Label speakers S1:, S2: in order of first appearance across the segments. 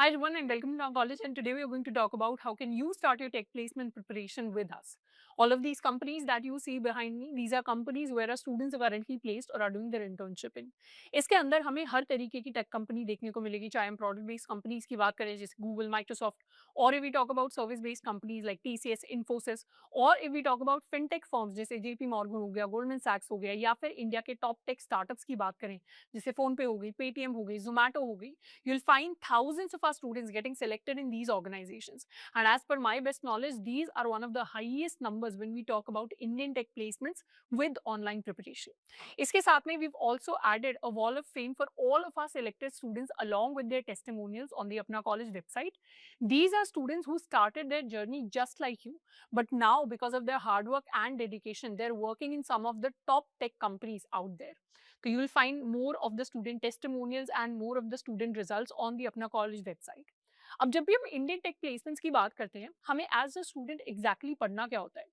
S1: Hi everyone and welcome to our college, and today we are going to talk about how can you start your tech placement preparation with us. All of these companies that you see behind me, these are companies where our students are currently placed or are doing their internship in. इसके अंदर हमें हर तरीके की tech company देखने को मिलेगी, चाहे हम प्रोडक्ट बेस्ड कंपनीज की बात करें जैसे गूगल, माइक्रोसॉफ्ट, और if we talk about service based companies like TCS, Infosys, और if we talk about fintech firms जैसे जेपी मॉर्गन हो गया, गोल्डमैन सैक्स हो गया, या फिर इंडिया के टॉप टेक स्टार्टअप्स की बात करें जैसे फोन पे हो गई, पेटीएम हो गई, जोमैटो हो गई, you'll find thousands of our students getting selected in these organizations. And as per my best knowledge, these are one of the highest numbers when we talk about Indian tech placements with online preparation. इसके साथ में we've also added a wall of fame for all of our selected students along with their testimonials on the Apna College website. These are students who started their journey just like you, but now because of their hard work and dedication, they're working in some of the top tech companies out there. So you will find more of the student testimonials and more of the student results on the अपना college website. अब जब भी हम Indian tech placements की बात करते हैं, हमें एज अ स्टूडेंट एग्जैक्टली पढ़ना क्या होता है?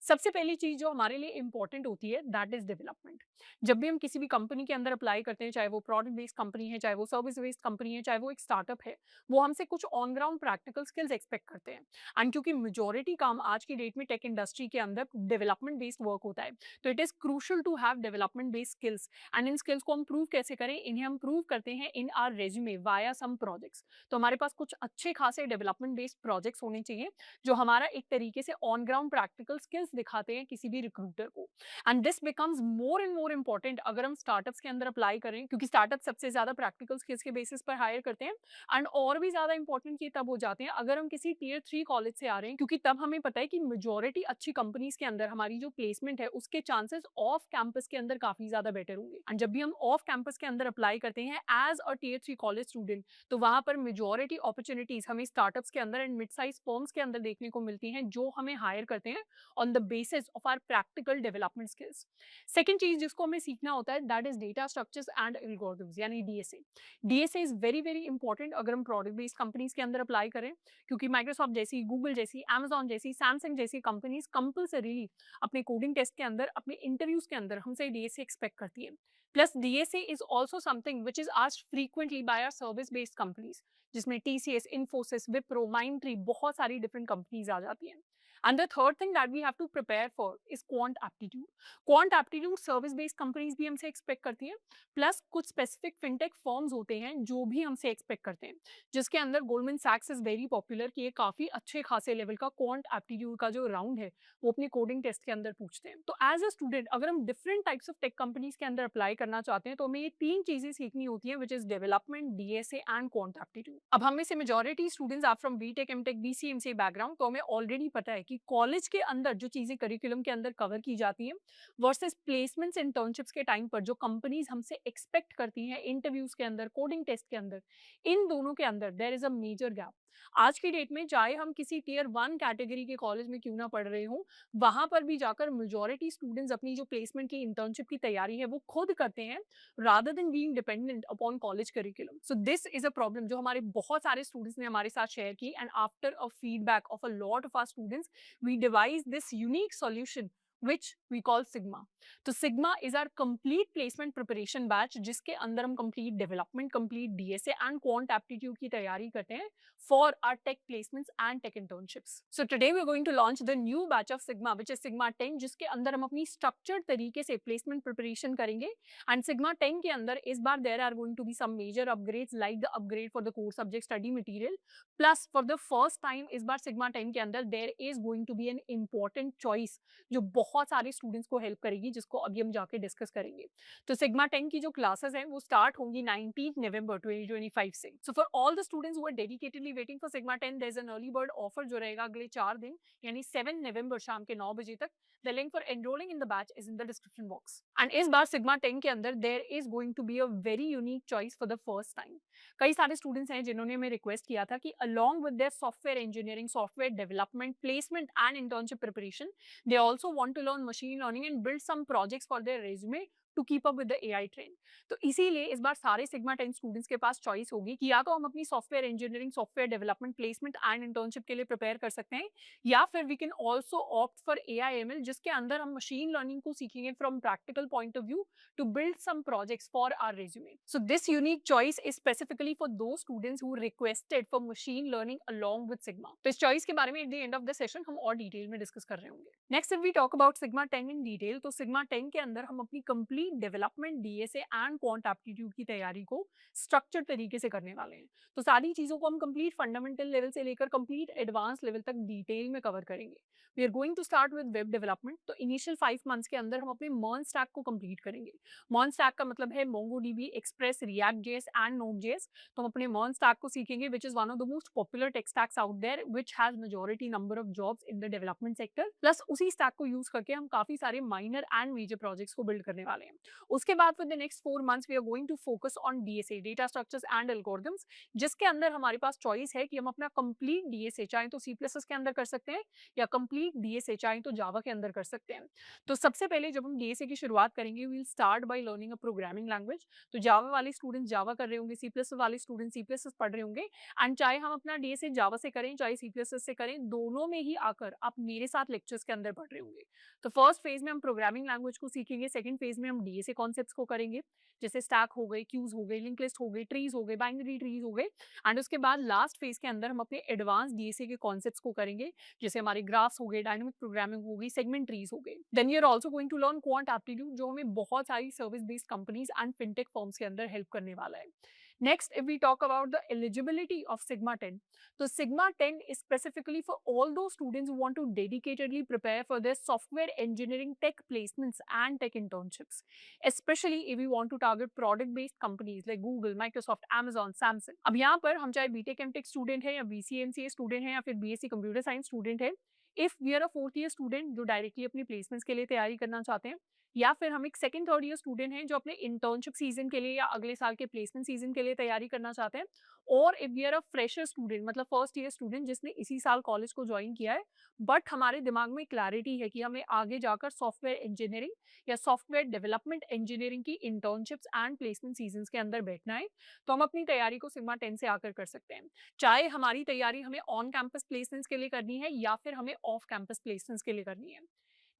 S1: सबसे पहली चीज जो हमारे लिए इंपॉर्टेंट होती है दैट इज डेवलपमेंट. जब भी हम किसी भी कंपनी के अंदर अप्लाई करते हैं, चाहे वो प्रोडक्ट बेस्ड कंपनी है, चाहे वो सर्विस बेस्ड कंपनी है, चाहे वो एक स्टार्टअप है, वो हमसे कुछ on ground practical skills expect करते हैं. एंड क्योंकि मेजोरिटी काम आज की डेट में टेक इंडस्ट्री के अंदर डेवलपमेंट बेस्ड वर्क होता है, तो it is crucial to have development based skills. And इन स्किल्स को हम प्रूव कैसे करें? इन्हें हम प्रूव करते हैं in our resume via some projects. तो हमारे पास कुछ अच्छे खासे डेवलपमेंट बेस्ड प्रोजेक्ट्स होने चाहिए जो हमारा एक तरीके से ऑन ग्राउंड प्रैक्टिकल स्किल्स दिखाते हैं किसी भी रिक्रूटर को. And this becomes more and more important अगर हम स्टार्टअप्स के अंदर अप्लाई करें, क्योंकि स्टार्टअप सबसे ज्यादा प्रैक्टिकल स्किल्स के बेसिस पर हायर करते हैं. एंड और भी ज्यादा इंपॉर्टेंट ये तब हो जाते हैं अगर हम किसी टीयर 3 कॉलेज से आ रहे हैं, क्योंकि तब हमें पता है कि मेजोरिटी अच्छी कंपनीज के अंदर हमारी जो प्लेसमेंट है उसके चांसेस ऑफ कैंपस के अंदर काफी ज्यादा बेटर होंगे. एंड जब भी हम ऑफ कैंपस के अंदर अप्लाई करते हैं as a tier 3 college student, तो वहां पर मेजोरिटी अपॉर्चुनिटीज हमें स्टार्टअप्स के अंदर एंड मिड साइज फर्म्स के अंदर देखने को मिलती हैं जो हमें हायर करते हैं on the basis of our practical development skills. Second चीज जिसको हमें सीखना होता है that is data structures and algorithms यानी DSA. DSA is very very important अगर हम प्रोडक्ट बेस्ड कंपनीज के अंदर अप्लाई करें, क्योंकि माइक्रोसॉफ्ट जैसी, गूगल जैसी, Amazon जैसी, सैमसंग जैसी कंपनीज कंपल्सरीली अपने कोडिंग टेस्ट के अंदर, अपने इंटरव्यूज के अंदर हमसे डीएसए एक्सपेक्ट करती है. Plus DSA is also something which is asked frequently by our service based companies, जिसमें टीसीएस, इन्फोसिस, विप्रो, माइंडट्री, बहुत सारी डिफरेंट कंपनीज आ जाती हैं. And the third thing that we have to prepare for is quant aptitude. Quant aptitude service based companies भी हमसे expect करती हैं, plus कुछ स्पेसिफिक फिनटेक फर्म्स होते हैं जो भी हमसे एक्सपेक्ट करते हैं, जिसके अंदर गोल्डमैन सैक्स इज वेरी पॉपुलर कि ये काफी अच्छे खासे लेवल का क्वांट एप्टीट्यूड का जो राउंड है वो अपनी कोडिंग टेस्ट के अंदर पूछते हैं. तो एज अ स्टूडेंट अगर हम different types of tech companies के अंदर अप्लाई करना चाहते हैं तो हमें ये तीन चीजें सीखनी होती हैं, which is development, DSA and quant aptitude. अब हमें से मेजोरिटी स्टूडेंट्स आप फ्रॉम बीटेक, एमटेक, बीसीएमसीए बैकग्राउंड, तो हमें ऑलरेडी पता है कि कॉलेज के अंदर जो चीजें करिकुलम के अंदर कवर की जाती हैं वर्सेस प्लेसमेंट्स, इंटर्नशिप्स के टाइम पर जो कंपनीज हमसे एक्सपेक्ट करती हैं इंटरव्यूज के अंदर, कोडिंग टेस्ट के अंदर, इन दोनों के अंदर there is a major gap. आज की डेट में चाहे हम किसी टीयर 1 कैटेगरी के कॉलेज में क्यों ना पढ़ रहे हो, वहां पर भी जाकर मेजोरिटी स्टूडेंट्स अपनी जो प्लेसमेंट की, इंटर्नशिप की तैयारी है वो खुद करते हैं rather than being dependent upon college curriculum. So this is a problem जो हमारे बहुत सारे स्टूडेंट्स ने हमारे साथ शेयर की, and after a feedback of a lot of our students we devise this unique solution which we call Sigma. तो Sigma is our complete placement preparation batch जिसके अंदर हम complete development, complete DSA and quant aptitude की तैयारी करते हैं for our tech placements and tech internships. So today we are going to launch the new batch of Sigma which is Sigma 10, जिसके अंदर हम अपनी structured तरीके से placement preparation करेंगे. And Sigma 10 के अंदर इस बार there are going to be some major upgrades like the upgrade for the core subject study material. Plus for the first time इस बार Sigma 10 के अंदर there is going to be an important choice जो बहुत सारे students को help करेगी, जिसको अभी हम जाके डिस्कस करेंगे. तो सिग्मा 10 की जो क्लासेस हैं वो स्टार्ट होंगी 19 नवंबर 2025 से. So for all the students who are dedicatedly waiting for sigma 10 there is an early bird offer जो रहेगा अगले 4 दिन यानी 7 नवंबर शाम के 9 बजे तक. The link for enrolling in the batch is in the description box. And इस बार सिग्मा 10 के अंदर there is going to be a very unique choice for the first time. कई सारे स्टूडेंट्स हैं जिन्होंने हमें रिक्वेस्ट किया था कि along with there software engineering, software development, placement and internship preparation, they also want to learn machine learning and build some projects for their resume to keep up with the AI trend. तो इसीलिए इस बार सारे sigma 10 students के पास choice होगी कि या तो हम अपनी software engineering, software development, placement and internship के लिए प्रिपेयर कर सकते हैं, या फिर we can also opt for AIML, जिसके अंदर हम मशीन लर्निंग को सीखेंगे from practical point of view to build some projects for our resume. So this unique choice is specifically for those students who requested for machine learning along with Sigma. तो इस choice के बारे में at the end of the session हम और detail में discuss कर रहे होंगे. Next if we talk about Sigma 10 in detail, तो Sigma 10 के अंदर हम अपनी complete development DSA and quant aptitude की तैयारी को structured तरीके से करने वाले हैं. तो सारी चीजों को हम complete fundamental level से लेकर complete advanced level तक डिटेल में कवर करेंगे. We are going to start with web development. तो initial 5 months के अंदर हम अपने MERN stack को complete करेंगे. MERN stack का मतलब है MongoDB, Express, React.js and Node.js. तो हम अपने MERN stack को सीखेंगे, which is one of the most popular tech stacks out there, which has majority number of jobs in the development sector. Plus उसी stack को use करके हम काफी सारे minor and major projects को build करने वाले हैं. उसके बाद for the next 4 months we are going to focus on DSA, data structures and algorithms, जिसके अंदर हमारे पास choice है कि हम अपना complete DSA चाहे तो C++ के अंदर कर सकते हैं या complete DSA चाहे तो जावा के अंदर कर सकते हैं. तो सबसे पहले जब हम DSA की शुरुआत करेंगे, we will start by learning a programming language. तो जावा वाले स्टूडेंट्स जावा कर रहे होंगे, C++ वाले स्टूडेंट C++ पढ़ रहे होंगे. एंड चाहे हम अपना DSA जावा से करें चाहे C++ से करें, दोनों में ही आकर आप मेरे साथ लेक्चर्स के अंदर पढ़ रहे होंगे. तो फर्स्ट फेज में हम प्रोग्रामिंग लैंग्वेज को सीखेंगे, सेकंड फेज में हम DSA कॉन्सेप्ट्स को करेंगे, जैसे स्टैक हो गए, क्यूज हो गए, लिंक लिस्ट हो गए, ट्रीज हो गए, बाइनरी ट्रीज हो गए. एंड उसके बाद लास्ट फेज के अंदर हम अपने एडवांस DSA के कॉन्सेप्ट्स को करेंगे, जैसे हमारे ग्राफ्स हो गए, डायनामिक प्रोग्रामिंग हो गई, सेगमेंट ट्रीज हो गए. Then we are also going to learn quant aptitude, जो हमें बहुत सारी service based companies and fintech firms के अंदर हेल्प करने वाला है. Next, if we talk about the eligibility of Sigma 10, so Sigma 10 is specifically for all those students who want to dedicatedly prepare for their software engineering tech placements and tech internships, especially if we want to target product-based companies like Google, Microsoft, Amazon, Samsung. अब यहाँ पर हम चाहे BTech MTech student है या BCMCA student है या फिर BSc कंप्यूटर साइंस स्टूडेंट है, if we are a fourth year student जो डायरेक्टली अपनी प्लेसमेंट्स के लिए तैयारी करना चाहते हैं, या फिर हम एक सेकंड थर्ड ईयर स्टूडेंट हैं जो अपने इंटर्नशिप सीजन के लिए या अगले साल के प्लेसमेंट सीजन के लिए तैयारी करना चाहते हैं, और if we are a fresher student मतलब फर्स्ट ईयर स्टूडेंट जिसने इसी साल कॉलेज को ज्वाइन किया है, बट हमारे दिमाग में क्लैरिटी है कि हमें आगे जाकर सॉफ्टवेयर इंजीनियरिंग या सॉफ्टवेयर डेवलपमेंट इंजीनियरिंग की इंटर्नशिप्स एंड प्लेसमेंट सीजन के अंदर बैठना है, तो हम अपनी तैयारी को सिग्मा 10 से आकर कर सकते हैं. चाहे हमारी तैयारी हमें ऑन कैंपस प्लेसमेंट्स के लिए करनी है या फिर हमें ऑफ कैंपस प्लेसमेंट्स के लिए करनी है.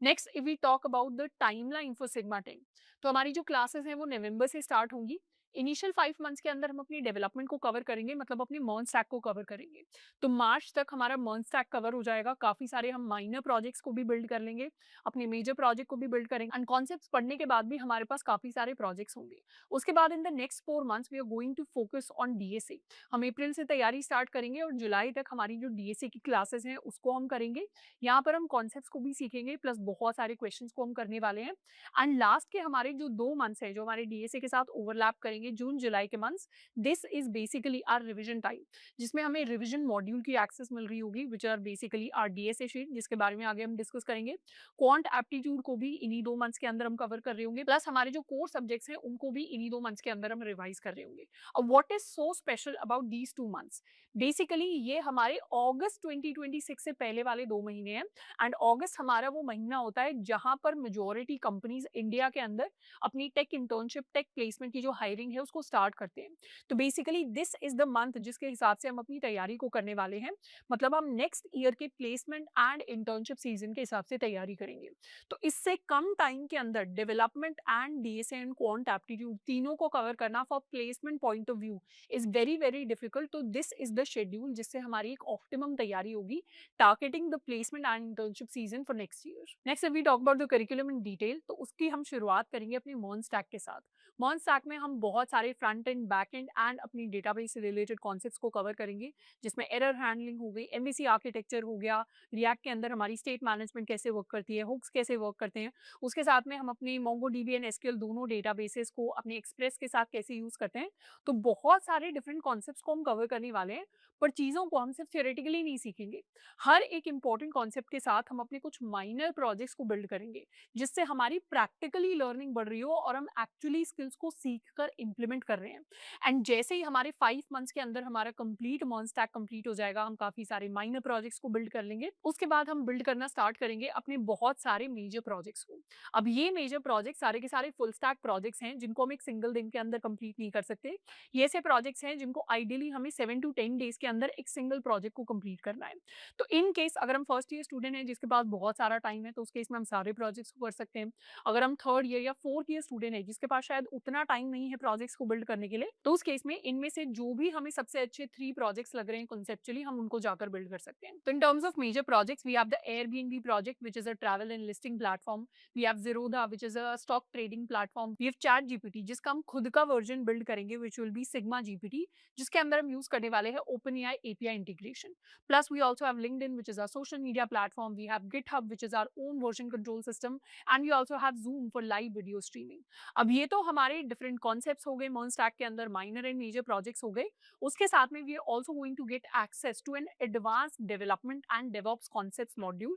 S1: Next if we talk about the timeline for sigma 10, तो हमारी जो क्लासेस हैं वो नवंबर से स्टार्ट होंगी. इनिशियल 5 मंथ्स के अंदर हम अपनी डेवलपमेंट को कवर करेंगे, मतलब अपनी MERN स्टैक को कवर करेंगे. तो मार्च तक हमारा MERN स्टैक कवर हो जाएगा. काफी सारे हम माइनर प्रोजेक्ट्स को भी बिल्ड कर लेंगे, अपने मेजर प्रोजेक्ट को भी बिल्ड करेंगे, एंड कॉन्सेप्ट्स पढ़ने के बाद भी हमारे पास काफी सारे प्रोजेक्ट्स होंगे. उसके बाद in the next 4 months we are going to focus on DSA. हम अप्रैल से तैयारी स्टार्ट करेंगे और जुलाई तक हमारी जो DSA की क्लासेस हैं उसको हम करेंगे. यहाँ पर हम कॉन्सेप्ट्स को भी सीखेंगे, प्लस बहुत सारे क्वेश्चंस को हम करने वाले हैं. एंड लास्ट के हमारे जो 2 मंथ्स है जो हमारे DSA के साथ ओवरलैप करेंगे, जून जुलाई के months, this is basically our revision time, जिसमें हमें रिवीजन मॉड्यूल की एक्सेस मिल रही होगी, which are basically our DSA sheet, जिसके बारे में आगे हम डिस्कस करेंगे. क्वांट एप्टीट्यूड को भी इन्हीं 2 मंथ्स के अंदर हम कवर कर रहे होंगे, प्लस हमारे जो कोर सब्जेक्ट्स हैं उनको भी इन्हीं 2 मंथ्स के अंदर हम रिवाइज कर रहे होंगे. अब what is so special about these 2 months, basically ये हमारे अगस्त 2026 से पहले वाले 2 महीने हैं. एंड अगस्त हमारा वो महीना होता है जहां पर मेजॉरिटी कंपनीज इंडिया के अंदर अपनी टेक इंटर्नशिप, टेक प्लेसमेंट की जो हायरिंग है उसको स्टार्ट करते हैं. तो basically this is the month जिसके हिसाब से हम अपनी तैयारी को करने वाले हैं, मतलब हम नेक्स्ट ईयर के प्लेसमेंट एंड इंटर्नशिप सीजन के हिसाब से तैयारी करेंगे. तो इससे कम टाइम के अंदर development and DSA and quant aptitude तीनों को कवर करना for placement point of view is very very difficult. तो दिस इज द शेड्यूल जिससे हमारी एक ऑप्टिमम तैयारी होगी, targeting the placement and internship season for next year. Next we talk about the curriculum in detail, तो उसकी हम शुरुआत करेंगे अपनी MERN स्टैक के साथ. MERN स्टैक में हम बहुत सारे front end, back and and अपनी डेटाबेस से रिलेटेड कॉन्सेप्ट्स को कवर करेंगे, जिसमें एरर हैंडलिंग हो गई, MVC आर्किटेक्चर हो गया, रिएक्ट के अंदर हमारी स्टेट मैनेजमेंट कैसे वर्क करती है, हुक्स कैसे वर्क करते हैं. उसके साथ में हम अपनी MongoDB एंड SQL दोनों डेटाबेसेस को अपने एक्सप्रेस के साथ कैसे यूज करते हैं. तो बहुत सारे डिफरेंट कॉन्सेप्ट्स को हम कवर करने वाले हैं, पर चीज़ों को हम सिर्फ थियोरेटिकली नहीं सीखेंगे. हर एक इंपॉर्टेंट कॉन्सेप्ट के साथ हम अपने कुछ माइनर प्रोजेक्ट्स को बिल्ड करेंगे, जिससे हमारी प्रैक्टिकली लर्निंग बढ़ रही हो और हम एक्चुअली स्किल्स स्किल्स को सीख कर इम्प्लीमेंट कर रहे हैं। एंड जैसे ही हमारे 5 मंथ्स के अंदर हमारा कंप्लीट मॉन स्टैक कंप्लीट हो जाएगा, हम काफ़ी सारे माइनर प्रोजेक्ट्स को बिल्ड कर लेंगे। उसके बाद हम बिल्ड करना स्टार्ट करेंगे अपने बहुत सारे मेजर प्रोजेक्ट्स को। अब ये मेजर प्रोजेक्ट सारे के सारे फुल स्टैक प्रोजेक्ट्स हैं जिनको हम एक सिंगल दिन के अंदर कंप्लीट नहीं कर सकते। ये ऐसे प्रोजेक्ट्स हैं जिनको आइडियली हमें 7 टू 10 डेज़ के अंदर एक सिंगल प्रोजेक्ट को कंप्लीट करना है। तो इन केस अगर हम फर्स्ट ईयर स्टूडेंट हैं जिसके पास बहुत सारा टाइम है, तो उस केस में हम सारे प्रोजेक्ट्स को कर सकते हैं। अगर हम थर्ड ईयर या फोर्थ ईयर स्टूडेंट है जिसके पास शायद उतना टाइम नहीं है प्रोजेक्ट्स को बिल्ड करने के लिए, तो उस केस में इनमें से जो भी हमें सबसे अच्छे 3 प्रोजेक्ट्स लग रहे हैं कॉन्सेप्चुअली, हम उनको जाकर बिल्ड कर सकते हैं। तो in terms of major projects we have the Airbnb project which is a travel and listing platform, we have Zerodha which is a stock trading platform, we have ChatGPT जिसका हम खुद का वर्जन बिल्ड करेंगे which will be Sigma GPT, जिसके अंदर हम use करने वाले हैं OpenAI API integration. Plus, we also have LinkedIn, which is our social media platform. We have GitHub, which is our own version control system, and we also have Zoom for live video streaming. अब ये तो हमारे different concepts हो गए MERN stack के अंदर, minor and major projects हो गए। उसके साथ में we are also going to get access to an advance development and DevOps concepts module,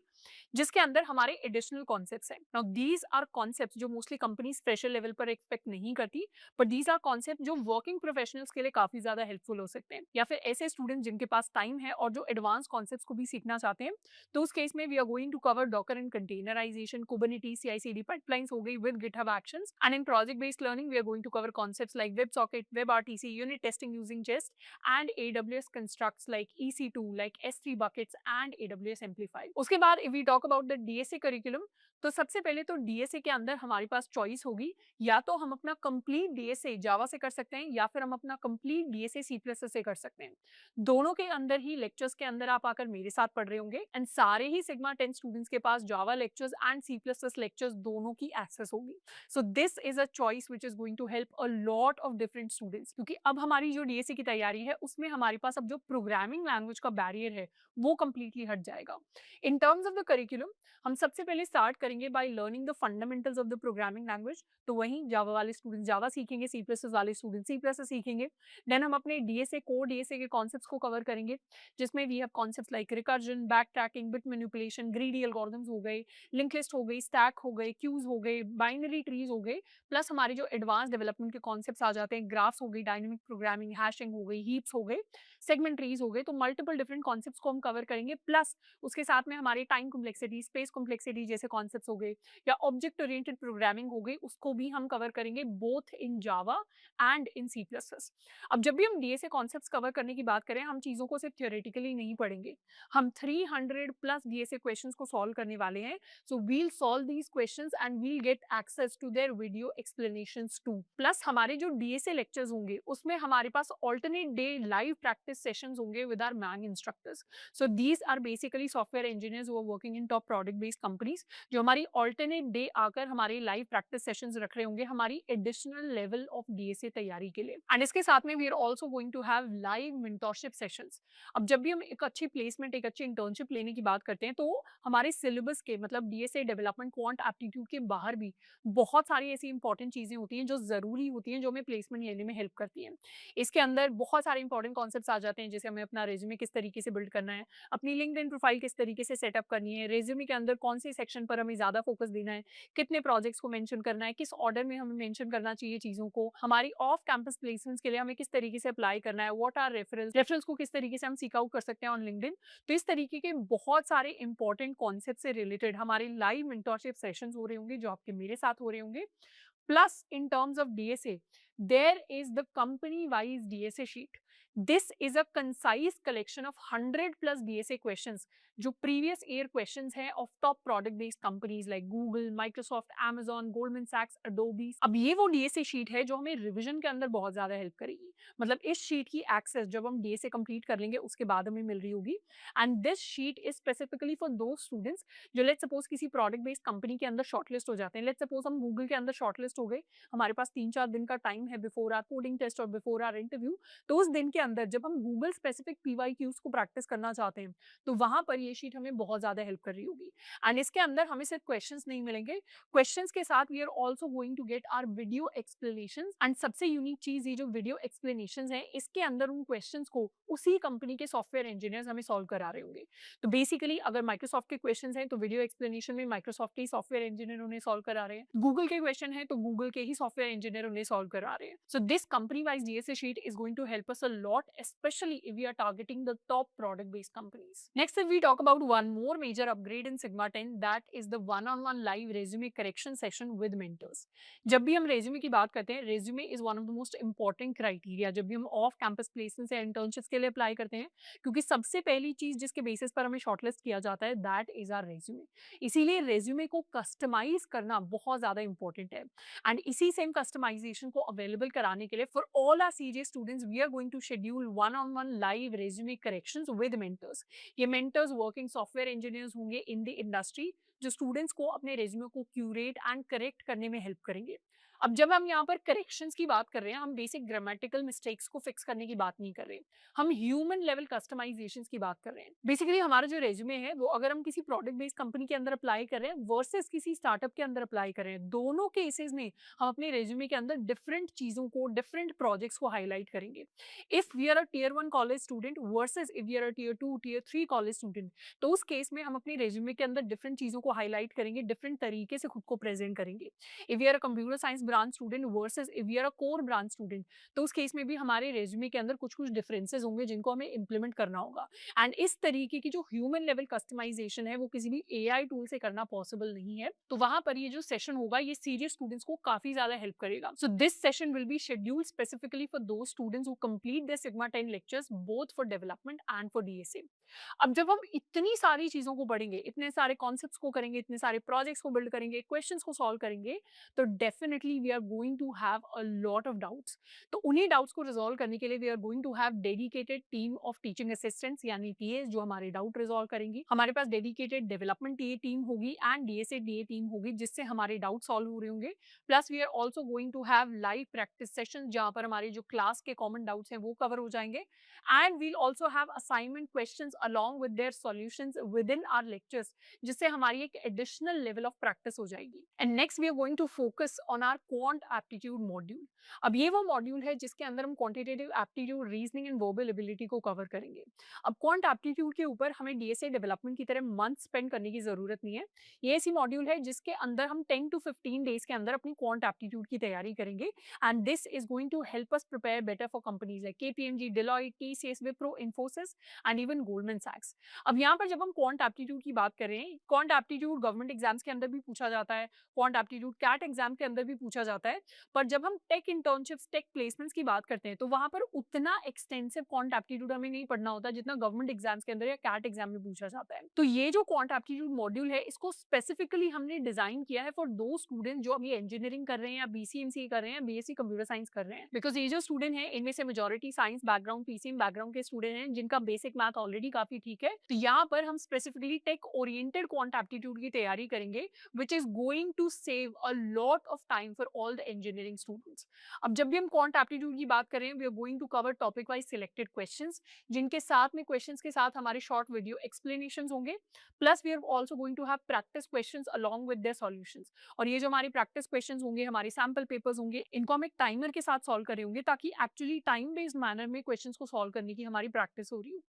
S1: जिसके अंदर हमारे एडिशनल कॉन्सेप्ट्स हैं। नाउ दीज आर कॉन्सेप्ट्स जो मोस्टली कंपनीज फ्रेशर लेवल पर एक्सपेक्ट नहीं करती, बट दीज आर कॉन्सेप्ट जो वर्किंग प्रोफेशनल्स के लिए काफी ज्यादा हेल्पफुल हो सकते हैं, या फिर ऐसे स्टूडेंट जिनके पास टाइम है और जो एडवांस कॉन्सेप्ट्स को भी सीखना चाहते हैं। तो उस केस में we are going to cover Docker and containerisation, Kubernetes, CI/CD pipelines हो गई with GitHub actions. And in project based learning we are going to cover concepts like WebSocket, WebRTC, unit testing using Jest, and AWS constructs like EC2, like S3 buckets and AWS Amplify। उसके बाद if we talk about the DSA curriculum, तो सबसे पहले तो DSA के अंदर हमारे पास choice होगी, या तो हम अपना कंप्लीट DSA जावा से कर सकते हैं या फिर हम अपना कंप्लीट DSA C++ से कर सकते हैं। दोनों के अंदर ही लेक्चर्स के अंदर आप आकर मेरे साथ पढ़ रहे होंगे, एंड सारे ही सिग्मा 10 स्टूडेंट्स के पास Java lectures and C++ lectures दोनों की एक्सेस होगी। So this is a choice which is going to help a lot of different students, क्योंकि अब हमारी जो DSA की तैयारी है उसमें हमारे पास अब जो प्रोग्रामिंग लैंग्वेज का बैरियर है वो कंप्लीटली हट जाएगा। इन टर्म्स ऑफ द करिकुलम, हम सबसे पहले स्टार्ट करेंगे by learning the fundamentals of the programming language. तो वहीं जावा वाले स्टूडेंट्स जावा सीखेंगे, C++ वाले स्टूडेंट C++ सीखेंगे। देन हम अपने DSA कोर DSA के कॉन्सेप्ट्स को कवर करेंगे, जिसमें we have concepts like recursion, backtracking, bit manipulation, greedy algorithms हो गए, लिंक लिस्ट हो गई, स्टैक हो गए, क्यूज हो गए, बाइनरी ट्रीज हो गए। प्लस हमारे जो एडवांस डेवलपमेंट के कॉन्सेप्ट्स आ जाते हैं, ग्राफ्स हो गई, डायनेमिक प्रोग्रामिंग, हैशिंग हो गई, हीप्स हो गए, सेगमेंट ट्रीज हो गए। तो मल्टीपल डिफरेंट कॉन्सेप्ट्स को हम कवर करेंगे। प्लस उसके साथ में हमारे टाइम कॉम्प्लेक्सिटी, स्पेस कॉम्प्लेक्सिटी जैसे कॉन्सेप्ट्स हो गए, या ऑब्जेक्ट ओरिएंटेड प्रोग्रामिंग हो गई, उसको भी हम कवर करेंगे both in Java and in C++। अब जब भी हम DSA कॉन्सेप्ट्स कवर करने की बात करें, हम चीज़ों को सिर्फ थ्योरेटिकली नहीं पढ़ेंगे, हम 300 प्लस DSA क्वेश्चंस को सॉल्व करने वाले हैं। So we'll solve these questions and we'll get access to their video explanations too. Plus हमारे जो DSA लेक्चर्स होंगे उसमें हमारे पास alternate day live practice sessions होंगे with our main instructors. So these are basically software engineers who are working in top product based companies, जो हमारी alternate day आकर हमारे लाइव प्रैक्टिस सेशंस रख रहे होंगे हमारी एडिशनल लेवल ऑफ DSA तैयारी के लिए। एंड इसके साथ में we are also going to have live mentorship sessions. अब जब भी हम एक अच्छी प्लेसमेंट, एक अच्छी इंटर्नशिप लेने की बात करते हैं, तो हमारे सिलेबस के मतलब DSA डेवलपमेंट, क्वांट एप्टीट्यूड के बाहर भी बहुत सारी ऐसी इंपॉर्टेंट चीजें होती हैं जो जरूरी होती हैं, जो हमें प्लेसमेंट लेने में हेल्प करती हैं। इसके अंदर बहुत सारे इंपॉर्टेंट कॉन्सेप्ट्स आ जाते हैं, जैसे हमें अपना रेज्यूमे किस तरीके से बिल्ड करना है, अपनी लिंक्डइन प्रोफाइल किस तरीके से सेटअप करनी है, रेज्यूमे के अंदर कौन से सेक्शन पर हमें ज्यादा फोकस देना है, कितने प्रोजेक्ट्स को मेंशन करना है, किस ऑर्डर में हमें मेंशन करना चाहिए चीजों को, हमारी ऑफ कैंपस प्लेसमेंट्स के लिए हमें किस तरीके से अप्लाई करना है, व्हाट आर रेफरल्स को किस तरीके से हम सीक आउट कर सकते हैं ऑन लिंक्डइन। तो इस तरीके के बहुत सारे इंपॉर्टेंट कॉन्सेप्ट से रिलेटेड हमारे लाइव मेंटरशिप सेशंस हो रहे होंगे, जो आपके मेरे साथ हो रहे होंगे। Plus, in terms of DSA, there is the company-wise DSA sheet. This is a concise collection of 100 plus DSA questions, जो previous year questions हैं of top product-based companies like Google, Microsoft, Amazon, Goldman Sachs, Adobe। अब ये वो DSA sheet है जो हमें revision के अंदर बहुत ज़्यादा हेल्प करेगी। मतलब इस शीट की एक्सेस जब हम DSA कंप्लीट कर लेंगे उसके बाद हमें मिल रही होगी। And this sheet is specifically for दो स्टूडेंट्स जो लेट्स सपोज किसी प्रोडक्ट बेस्ड कंपनी के अंदर शॉर्टलिस्ट हो जाते हैं। लेट्स सपोज हम गूगल के अंदर शॉर्टलिस्ट हो गए, हमारे पास 3-4 दिन का टाइम है बिफोर आर कोडिंग टेस्ट और बिफोर आर इंटरव्यू। तो उस दिन के अंदर जब हम गूगल स्पेसिफिक PYQs को प्रैक्टिस करना चाहते हैं, तो वहां पर ये शीट हमें बहुत ज़्यादा हेल्प कर रही होगी। एंड इसके अंदर हमें सिर्फ क्वेश्चंस नहीं मिलेंगे, क्वेश्चंस के साथ we are also going to get our video explanations. And सबसे यूनिक चीज़ ये जो वीडियो एक्सप्लेनेशंस हैं, इसके अंदर उन क्वेश्चंस को उसी कंपनी के सॉफ्टवेयर इंजीनियर्स हमें सॉल्व करा रहे होंगे। तो बेसिकली अगर माइक्रोसॉफ्ट के क्वेश्चंस हैं तो वीडियो एक्सप्लेनेशन में माइक्रोसॉफ्ट के ही सॉफ्टवेयर इंजीनियर उन्हें सॉल्व करा रहे हैं। गूगल के क्वेश्चन है तो गूगल के ही सॉफ्टवेयर इंजीनियर उन्हें सॉल्व करा रहे हैं। So this company wise DSA sheet is going to help us a lot, especially if we are targeting the top product based companies. Next, if we talk about one more major upgrade in Sigma 10, that is the one-on-one live resume correction session with mentors. जब भी हम resume की बात करते हैं, resume is one of the most important criteria जब भी हम ऑफ कैंपस प्लेसमेंट या इंटर्नशिप्स के लिए अप्लाई करते हैं, क्योंकि सबसे पहली चीज जिसके बेसिस पर हमें शॉर्टलिस्ट किया जाता है दैट इज आवर रेज्यूमे। इसीलिए रेज्यूमे को कस्टमाइज करना बहुत ज्यादा इंपॉर्टेंट है। एंड इसी सेम कस्टमाइजेशन को अवेलेबल कराने के लिए for all our CJ students we are going to schedule one on one live resume corrections with mentors. ये मेंटर्स वर्किंग सॉफ्टवेयर इंजीनियर्स होंगे इन द इंडस्ट्री, जो स्टूडेंट्स को अपने रेज्यूमे को क्यूरेट एंड करेक्ट करने में हेल्प करेंगे। अब जब हम यहाँ पर करेक्शंस की बात कर रहे हैं, हम बेसिक ग्रामेटिकल मिस्टेक्स को फिक्स करने की बात नहीं कर रहे, हम ह्यूमन लेवल कस्टमाइजेशंस की बात कर रहे हैं। बेसिकली हमारा जो रेज्यूमे है वो अगर हम किसी प्रोडक्ट बेस्ड कंपनी के अंदर अप्लाई कर रहे हैं वर्सेस किसी स्टार्टअप के अंदर अप्लाई कर रहे हैं, दोनों केसेस में हम अपने रेज्यूमे के अंदर डिफरेंट चीजों को, डिफरेंट प्रोजेक्ट्स को हाईलाइट करेंगे। If we are a tier 1 college student versus if we are a tier 2 tier 3 college student, तो उस केस में हम अपने रेज्यूमे के अंदर डिफरेंट चीजों को हाईलाइट करेंगे, डिफरेंट तरीके से खुद को प्रेजेंट करेंगे। If we are a computer science branch student versus if we are a core branch student, तो उस केस में भी हमारे रेज्यूमे के अंदर कुछ कुछ डिफरेंसेस होंगे जिनको हमें इंप्लीमेंट करना होगा। एंड इस तरीके की जो ह्यूमन लेवल कस्टमाइजेशन है वो किसी भी एआई टूल से करना पॉसिबल नहीं है। तो वहां पर ये जो सेशन होगा ये सीरियस स्टूडेंट्स को काफी ज्यादा हेल्प करेगा। So this session will be scheduled specifically for those students who complete their sigma 10 lectures both for development and for DSA. अब जब हम इतनी सारी चीजों को पढ़ेंगे, इतने सारे कॉन्सेप्ट्स को करेंगे, इतने सारे प्रोजेक्ट्स को बिल्ड करेंगे, क्वेश्चंस को सॉल्व करेंगे, तो definitely we are going to have a lot of doubts. तो उन्हीं डाउट्स को रिजॉल्व करने के लिए we are going to have dedicated team of teaching assistants यानी टीएस जो हमारे डाउट रिजॉल्व करेंगी। हमारे पास डेडिकेटेड डेवलपमेंट टीए टीम होगी एंड डीएसए डीए टीम होगी जिससे हमारे डाउट सॉल्व हो रहे होंगे। Plus we are also going to have live practice session जहां पर हमारे जो क्लास के कॉमन डाउट्स हैं वो कवर हो जाएंगे। And we'll also have assignment questions along with their solutions within our lectures, जिससे हमारी एक एडिशनल लेवल ऑफ प्रैक्टिस हो जाएगी। And next we are going to focus on our quant aptitude module. अब ये वो मॉड्यूल है जिसके अंदर हम quantitative aptitude, reasoning and verbal ability को कवर करेंगे। अब क्वांट एप्टीट्यूड के ऊपर हमें डीएसए डेवलपमेंट की तरह मंथ स्पेंड करने की जरूरत नहीं है। ये ऐसी मॉड्यूल है जिसके अंदर हम 10 to 15 डेज के अंदर अपनी क्वांट एप्टीट्यूड की तैयारी करेंगे। And this is going to help us prepare better for companies like KPMG, Deloitte, TCS, Wipro, Infosys and even Goldman सैक्स। अब यहाँ पर जब हम क्वांट एप्टीट्यूड की बात कर रहे हैं, क्वांट एप्टीट्यूड गवर्नमेंट एग्जाम्स के अंदर भी पूछा जाता है, क्वांट एप्टीट्यूड कैट एग्जाम के अंदर भी पूछा जाता है। पर जब हम टेक इंटर्नशिप्स, टेक प्लेसमेंट्स की बात करते हैं तो वहां पर उतना एक्सटेंसिव क्वांट एप्टीट्यूड हमें नहीं पढ़ना होता जितना गवर्नमेंट एग्जाम्स के अंदर या कैट एग्जाम में पूछा जाता है। तो ये जो क्वांट एप्टीट्यूड मॉड्यूल है इसको स्पेसिफिकली हमने डिजाइन किया है फॉर दो स्टूडेंट जो अभी इंजीनियरिंग कर रहे हैं या बीसीएमसी कर रहे हैं, बीएससी कंप्यूटर साइंस कर रहे हैं। बिकॉज ये जो स्टूडेंट है इनमें से majority science background, PCM background के स्टूडेंट हैं जिनका बेसिक मैथ ऑलरेडी काफी ठीक है। तो यहाँ पर हम specifically tech oriented quant aptitude की तैयारी करेंगे which is going to save a lot of time for all the engineering students. अब जब भी हम क्वांट एप्टीट्यूड की बात करें we are going to cover topic wise selected questions जिनके साथ में questions के साथ हमारे short video explanations होंगे। plus we are also going to have practice questions along with their solutions। और ये जो हमारी practice questions होंगे, हमारे sample papers होंगे, इनको हम एक टाइमर के साथ सॉल्व कर रहे होंगे ताकि एक्चुअली टाइम बेस्ड मैनर में क्वेश्चंस को सॉल्व करने की हमारी प्रैक्टिस हो रही हो।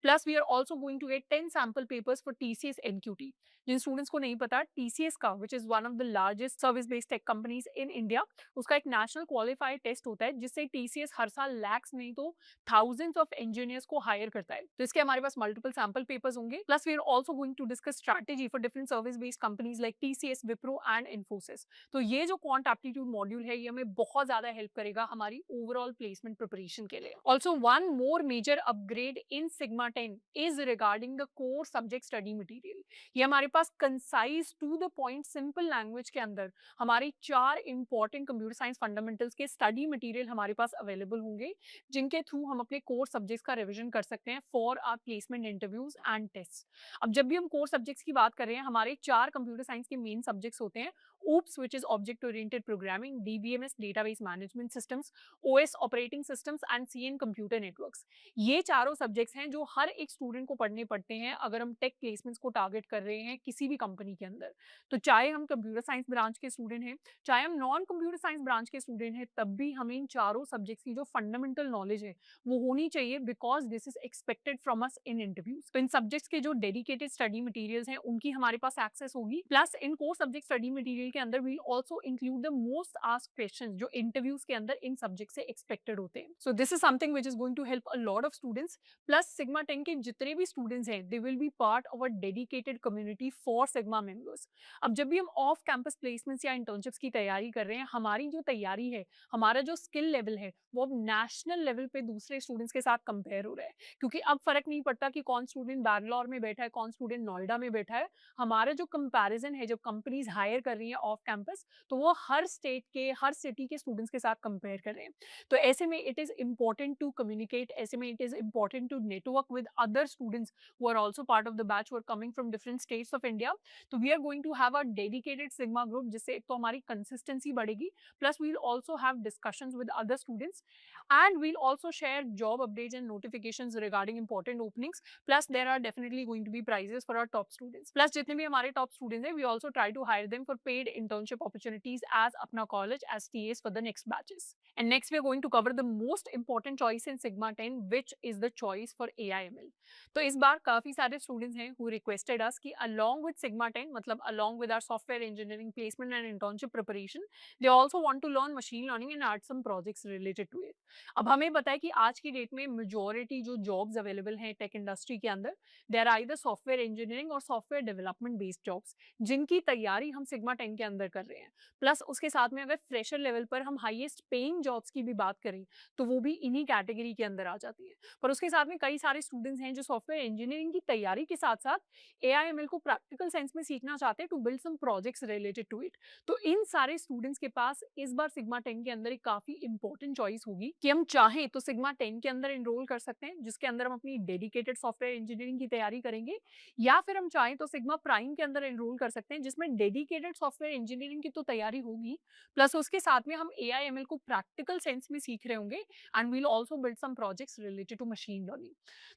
S1: Plus, we are also going to get 10 sample papers for TCS NQT. जिन स्टूडेंट्स को नहीं पता, TCS का which is one of the largest service based tech companies in India, उसका एक नेशनल क्वालिफाइड टेस्ट होता है जिससे TCS हर साल लैक्स नहीं तो thousands of engineers को हायर करता है। तो इसके हमारे पास मल्टीपल सैम्पल पेपर्स होंगे। Plus we are also going to discuss strategy for different service based companies like TCS, Wipro and Infosys. तो ये जो क्वांट एप्टीट्यूड मॉड्यूल है ये हमें बहुत ज्यादा हेल्प करेगा हमारी ओवरऑल प्लेसमेंट प्रिपरेशन के लिए। Also one more major upgrade in sigma 10 is regarding the core subject study material। ये हमारे पास concise to the point simple language के अंदर हमारे 4 इंपॉर्टेंट कंप्यूटर साइंस फंडामेंटल्स के स्टडी मटेरियल हमारे पास अवेलेबल होंगे जिनके थ्रू हम अपने कोर सब्जेक्ट्स का रिवीजन कर सकते हैं for our placement interviews and test. अब जब भी हम कोर सब्जेक्ट्स की बात कर रहे हैं, हमारे 4 कंप्यूटर साइंस के मेन सब्जेक्ट्स होते हैं OOPS, which is Object Oriented Programming, DBMS, Database Management Systems, OS Operating Systems and CN Computer Networks. ये चारों सब्जेक्ट्स हैं जो हर एक स्टूडेंट को पढ़ने पड़ते हैं अगर हम टेक प्लेसमेंट्स को टारगेट कर रहे हैं किसी भी कंपनी के अंदर। तो चाहे हम कंप्यूटर साइंस ब्रांच के स्टूडेंट हैं, चाहे हम नॉन कंप्यूटर साइंस ब्रांच के स्टूडेंट हैं, तब भी हमें इन चारों सब्जेक्ट्स की जो फंडामेंटल नॉलेज है वो होनी चाहिए, because this is expected from us in interviews. तो इन सब्जेक्ट्स के जो डेडिकेटेड स्टडी मटेरियल्स हैं उनकी हमारे पास एक्सेस होगी, plus in core subject study material के अंदर we also include the most asked questions जो इंटरव्यूज के अंदर इन सब्जेक्ट से एक्सपेक्टेड होते हैं। So this is something which is going to help a lot of students. Plus sigma 10 के जितने भी स्टूडेंट्स हैं they will be part of a dedicated community for sigma members. अब जब भी हम ऑफ कैंपस प्लेसमेंट्स या इंटर्नशिप्स की तैयारी कर रहे हैं, हमारी जो तैयारी है, हमारा जो स्किल लेवल है, वो अब नेशनल लेवल पे दूसरे स्टूडेंट्स के साथ कंपेयर हो रहा है, क्योंकि अब फर्क नहीं पड़ता कि कौन स्टूडेंट बैंगलोर में बैठा है, कौन स्टूडेंट नोएडा में बैठा है। हमारा जो कंपैरिजन है, जब कंपनीज हायर कर रही है ऑफ कैंपस, तो वो हर स्टेट के, हर सिटी के स्टूडेंट्स के साथ कंपेयर कर रहे हैं। तो ऐसे में it is important to communicate, ऐसे में it is important to network with other students who are also part of the batch, who are coming from different states of India. तो we are going to have a dedicated sigma group, जिससे एक तो हमारी consistency बढ़ेगी, plus we'll also have discussions with other students, and we'll also share job updates and notifications regarding important openings. Plus there are definitely going to be prizes for our top students. Plus जितने भी हमारे top students हैं, we also try to hire them for paid internship opportunities as अपना college as TAs for the next batches. And next we are going to cover the most important choice in Sigma 10, which is the choice for AIML. तो इस बार काफी सारे students हैं who requested us कि along with Sigma 10, मतलब along with our software engineering placement and internship preparation, they also want to learn machine learning and add some projects related to it. अब हमें पता है कि आज की डेट में मेजॉरिटी जो जॉब्स अवेलेबल हैं टेक इंडस्ट्री के अंदर, they are either software engineering और सॉफ्टवेयर डेवलपमेंट बेस्ड जॉब्स, जिनकी तैयारी हम सिग्मा 10 के अंदर कर रहे हैं। प्लस उसके साथ में अगर फ्रेशर लेवल पर हम हाईएस्ट पेइंग जॉब्स की भी बात करें, तो वो भी इन्हीं कैटेगरी के अंदर आ जाती है। पर उसके साथ में कई सारे स्टूडेंट्स हैं जो सॉफ्टवेयर इंजीनियरिंग की तैयारी के साथ साथ एआईएमएल को प्रैक्टिकल सेंस में सीखना चाहते हैं to build some projects related to it. तो इन सारे स्टूडेंट्स के पास इस बार सिग्मा 10 के अंदर एक काफी इंपॉर्टेंट चॉइस होगी कि हम चाहें तो सिग्मा 10 के अंदर एनरोल कर सकते हैं, जिसके अंदर हम अपनी डेडिकेटेड सॉफ्टवेयर इंजीनियरिंग की तैयारी करेंगे, या फिर हम चाहें तो सिग्मा प्राइम के अंदर एनरोल कर सकते हैं, जिसमें डेडिकेटेड सॉफ्टवेयर इंजीनियरिंग की तो तैयारी होगी, प्लस उसके साथ में हम एआईएमएल को प्रैक्टिकल सेंस में सीख रहे होंगे, and we'll also build some projects related to machine learning.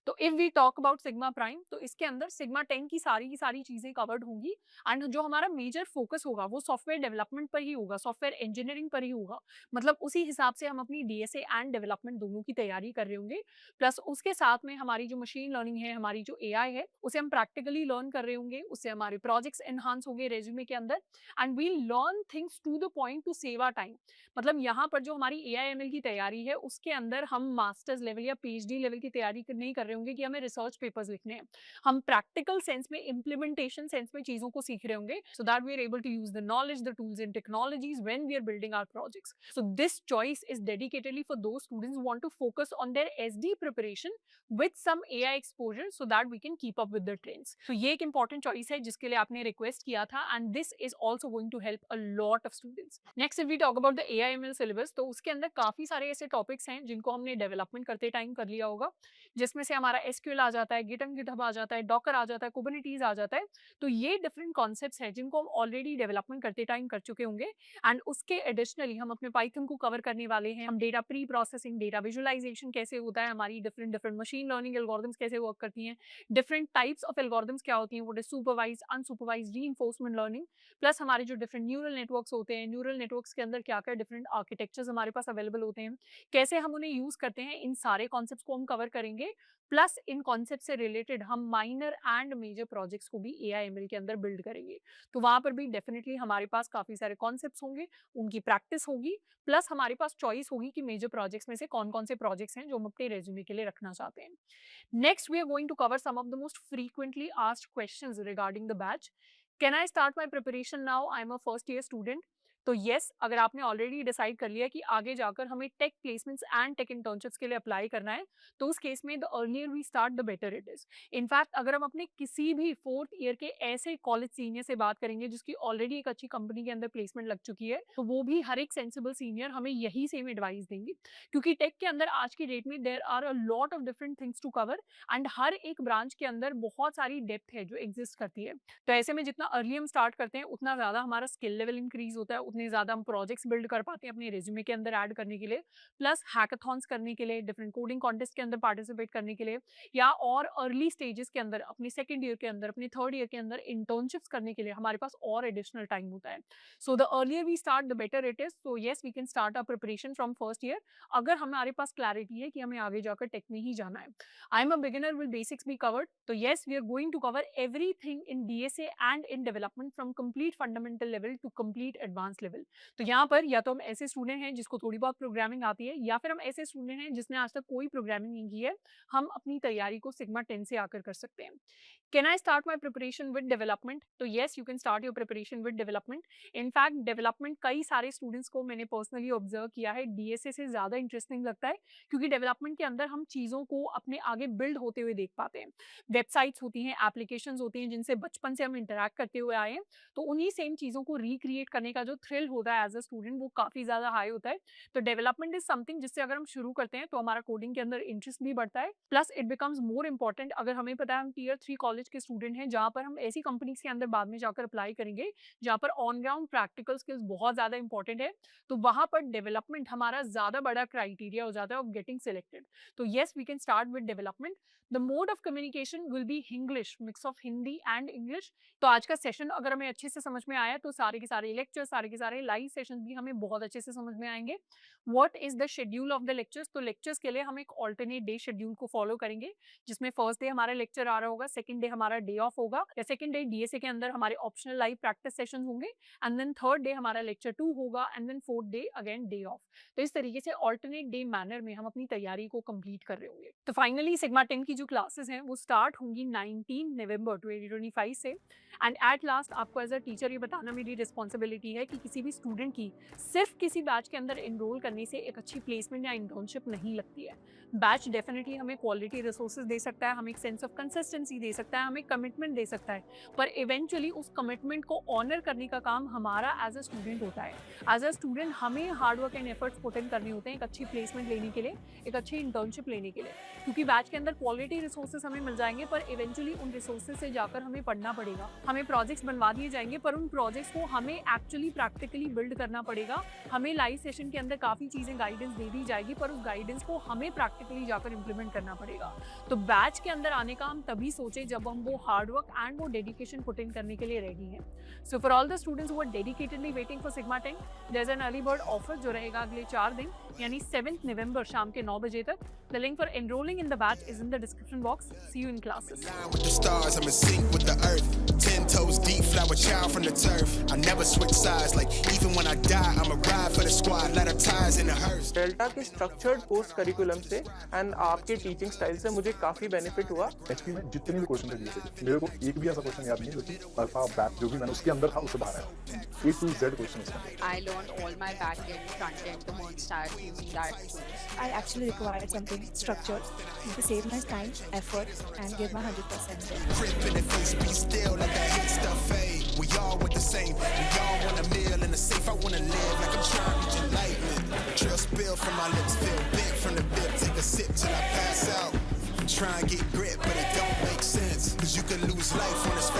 S1: तो if we talk about sigma prime, तो इसके अंदर सिग्मा 10 की सारी चीजें कवर्ड होंगी, एंड जो हमारा मेजर फोकस होगा वो सॉफ्टवेयर डेवलपमेंट पर ही होगा, सॉफ्टवेयर इंजीनियरिंग पर ही होगा। मतलब उसी हिसाब से हम अपनी डीएसए एंड डेवलपमेंट दोनों की तैयारी कर रहे होंगे, प्लस उसके साथ में हमारी जो मशीन लर्निंग है, हमारी जो एआई है, उसे हम प्रैक्टिकली लर्न कर रहे होंगे, उससे हमारे प्रोजेक्ट्स एनहांस होंगे रेज्यूमे के अंदर, and we learn things to the point to save our time. मतलब यहाँ पर जो हमारी एआईएमएल की तैयारी है, उसके अंदर हम मास्टर्स लेवल या पीएचडी लेवल की तैयारी नहीं कर रहे होंगे कि हमें रिसर्च पेपर्स लिखने हैं। हम प्रैक्टिकल सेंस में, इम्प्लीमेंटेशन सेंस में चीजों को सीख रहे होंगे, so that we are able to use the knowledge, the tools and technologies when we are building our projects. So this choice is dedicatedly for those students who want to focus on their SD preparation with some AI exposure so that we can keep up with the trends. So ये एक important choice है जिसके लिए आपने request किया था, and this is also going to help a lot of students. Next if we talk about the AIML syllabus, तो उसके अंदर काफी सारे ऐसे topics हैं जिनको हमने development करते टाइम कर लिया होगा, जिसमें से हमारा SQL आ जाता है, Git and GitHub आ जाता है, Docker आ जाता है, Kubernetes आ जाता है। तो ये different concepts हैं जिनको हम already development करते टाइम कर चुके होंगे, एंड उसके एडिशनली हम अपने पाइथन को कवर करने वाले हैं। हम data preprocessing, data visualization कैसे होता है, हमारी different different machine learning algorithms कैसे वर्क करती हैं, डिफरेंट टाइप्स ऑफ एल्गोरिथम्स क्या होती हैं, what is supervised, unsupervised reinforcement learning, plus हमारे जो डिफरेंट न्यूरल नेटवर्क्स होते हैं, न्यूरल नेटवर्क्स के अंदर क्या क्या डिफरेंट आर्किटेक्चर्स हमारे पास अवेलेबल होते हैं, कैसे हम उन्हें यूज करते हैं, इन सारे कॉन्सेप्ट्स को हम कवर करेंगे। प्लस इन कॉन्सेप्ट से रिलेटेड हम माइनर एंड मेजर प्रोजेक्ट्स को भी एआईएमएल के अंदर बिल्ड करेंगे। तो वहां पर भी डेफिनेटली हमारे पास काफी सारे कॉन्सेप्ट्स होंगे, उनकी प्रैक्टिस होगी, प्लस हमारे पास चॉइस होगी कि मेजर प्रोजेक्ट्स में से कौन कौन से प्रोजेक्ट्स हैं जो हम अपने रेज्यूमे के लिए रखना चाहते हैं। Next we are going to cover some of the most frequently asked questions regarding the batch. Can I start my preparation now? I am a first year student. तो येस, अगर आपने ऑलरेडी डिसाइड कर लिया कि आगे जाकर हमें tech placements and tech internships के लिए अप्लाई करना है, तो उस केस में the earlier we start the better it is. In fact अगर हम अपने किसी भी 4th ईयर के ऐसे कॉलेज सीनियर से बात करेंगे जिसकी ऑलरेडी एक अच्छी कंपनी के अंदर प्लेसमेंट लग चुकी है, तो वो भी हर एक सेंसिबल सीनियर हमें यही सेम एडवाइस देंगे। क्योंकि टेक के अंदर आज की डेट में there are a lot of different things to cover and हर एक ब्रांच के अंदर बहुत सारी डेप्थ है जो एग्जिस्ट करती है। तो ऐसे में जितना अर्ली हम स्टार्ट करते हैं उतना ज़्यादा हमारा स्किल लेवल इंक्रीज होता है, उतने ज़्यादा हम प्रोजेक्ट्स बिल्ड कर पाते हैं अपने रिज्यूमे के अंदर ऐड करने के लिए, प्लस हैकाथॉन्स करने के लिए, डिफरेंट कोडिंग कॉन्टेस्ट के अंदर पार्टिसिपेट करने के लिए, या और अर्ली स्टेजेस के अंदर अपने 2nd ईयर के अंदर, अपने 3rd ईयर के अंदर इंटर्नशिप्स करने के लिए हमारे पास और एडिशनल टाइम होता है। So the earlier we start the better it is. So yes, we can start our preparation from 1st year अगर हमारे पास क्लैरिटी है कि हमें आगे जाकर टेक में ही जाना है। I am a beginner, will basics be covered? तो yes, we are going to cover everything in DSA and in development from complete fundamental level to complete advance level. तो यहाँ पर या तो हम ऐसे स्टूडेंट हैं जिसको थोड़ी बहुत प्रोग्रामिंग आती है, या फिर हम ऐसे स्टूडेंट हैं जिसने आज तक कोई प्रोग्रामिंग नहीं की है, हम अपनी तैयारी को सिग्मा 10 से आकर कर सकते हैं। Can I start my preparation with development? तो yes, you can start your preparation with development. In fact development कई सारे स्टूडेंट्स को मैंने पर्सनली ऑब्जर्व किया है DSA से ज़्यादा इंटरेस्टिंग लगता है, क्योंकि डेवलपमेंट के अंदर हम चीज़ों को अपने आगे बिल्ड होते हुए देख पाते हैं। वेबसाइट्स होती हैं, एप्लीकेशंस होती हैं जिनसे बचपन से हम इंटरैक्ट करते हुए आए हैं, तो उन्हीं सेम चीज़ों को रिक्रिएट करने का जो थ्रिल होता है एज अ स्टूडेंट, वो काफ़ी ज़्यादा हाई होता है। तो डेवलपमेंट इज समथिंग जिससे अगर हम शुरू करते हैं तो हमारा कोडिंग के अंदर इंटरेस्ट भी बढ़ता है, plus it becomes more important अगर हमें पता है हम Tier 3 कॉलेज के स्टूडेंट हैं, जहाँ पर हम ऐसी कंपनीज के अंदर बाद में जाकर अप्लाई करेंगे जहाँ पर ऑन ग्राउंड प्रैक्टिकल स्किल्स बहुत ज़्यादा इंपॉर्टेंट है, तो वहाँ पर डेवलपमेंट हमारा ज़्यादा बड़ा क्राइटेरिया हो जाता है ऑफ गेटिंग सिलेक्टेड। तो yes, we can start with development. The mode of communication will be English, mix of Hindi and English. तो आज का सेशन अगर हमें अच्छे से समझ में आया तो सारे के सारे लेक्चर, सारे के सारे लाइव सेशन भी हमें बहुत अच्छे से समझ में आएंगे। What is the schedule of the lectures? तो लेक्चर्स के लिए हम एक ऑल्टरनेट डे शेड्यूल को फॉलो करेंगे, जिसमें फर्स्ट डे हमारा लेक्चर आ रहा होगा, सेकंड डे हमारा डे ऑफ होगा, या सेकंड डे DSA के अंदर हमारे ऑप्शनल लाइव प्रैक्टिस सेशंस होंगे, एंड देन थर्ड डे हमारा लेक्चर 2 होगा, and then fourth day again day off. तो इस तरीके से ऑल्टरनेट डे मैनर में हम अपनी तैयारी को कंप्लीट कर रहे होंगे। तो फाइनली सिग्मा 10 की जो क्लासेस हैं वो स्टार्ट होंगी 19 नवंबर 2025 से, एंड एट लास्ट आपको एज अ टीचर ये बताना मेरी रिस्पॉन्सिबिलिटी है कि किसी भी स्टूडेंट की सिर्फ किसी बैच के अंदर एनरोल करने से एक अच्छी प्लेसमेंट या इंटर्नशिप नहीं लगती है। बैच डेफिनेटली हमें क्वालिटी रिसोर्सेज दे सकता है, हमें एक सेंस ऑफ कंसिस्टेंसी दे सकता है, हमें कमिटमेंट दे सकता है, पर इवेंचुअली उस कमिटमेंट को ऑनर करने का काम हमारा एज अ स्टूडेंट होता है। एज अ स्टूडेंट हमें hard work and efforts put in करने होते हैं एक अच्छी प्लेसमेंट लेने के लिए, एक अच्छी इंटर्नशिप लेने के लिए, क्योंकि बैच के अंदर क्वालिटी रिसोर्सेज हमें मिल जाएंगे, पर इवेंचुअली उन रिसोर्सेज से जाकर हमें पढ़ना पड़ेगा, हमें प्रोजेक्ट्स बनवा दिए जाएंगे, पर उन प्रोजेक्ट्स को हमें एक्चुअली प्रैक्टिकली बिल्ड करना पड़ेगा। हमें लाइव सेशन के अंदर काफ़ी चीज़ें गाइडेंस दे दी जाएगी, पर उस गाइडेंस को हमें प्रैक्टिकली जाकर इंप्लीमेंट करना पड़ेगा। तो बैच के अंदर आने का हम तभी सोचे जब हम वो हार्डवर्क एंड वो डेडिकेशन पुट इन करने के लिए रेडी हैं। So for all the students who are dedicatedly waiting for sigma 10, there is an early bird offer जो रहेगा अगले 4 दिन, यानी 7th नवंबर शाम के 9 बजे तक। The link for enrolling in the batch is in the description box. See you in classes.
S2: With the stars, I'm in sync with the earth. 10 toes deep, flower child from the turf. I never switch sides, like even when I die, I'ma ride for the squad, let her ties in the hearse.
S3: Delta के structured post curriculum से and आपके teaching style से मुझे काफ़ी benefit हुआ।
S4: HP में जितने भी क्वेश्चन थे DSA, मेरे को एक भी ऐसा क्वेश्चन याद नहीं है जो कि अल्फा बैक जो भी मैंने उसके अंदर था उससे बाहर आया। A to Z क्वेश्चन इसमें।
S5: I learned all my back-end, front-end, the word start using that tools.
S6: I actually required something structured to save my time, effort, and give my 100% there.
S2: Grip in the face, be still, let that hit stuff fade. We all want the same, we all want a meal in the safe. I wanna live like I'm trying to reach enlightenment. Trail spill from my lips, feel big from the bib. Take a sip till I pass out. I'm trying to get grip, but it don't make sense. Cause you can lose life on this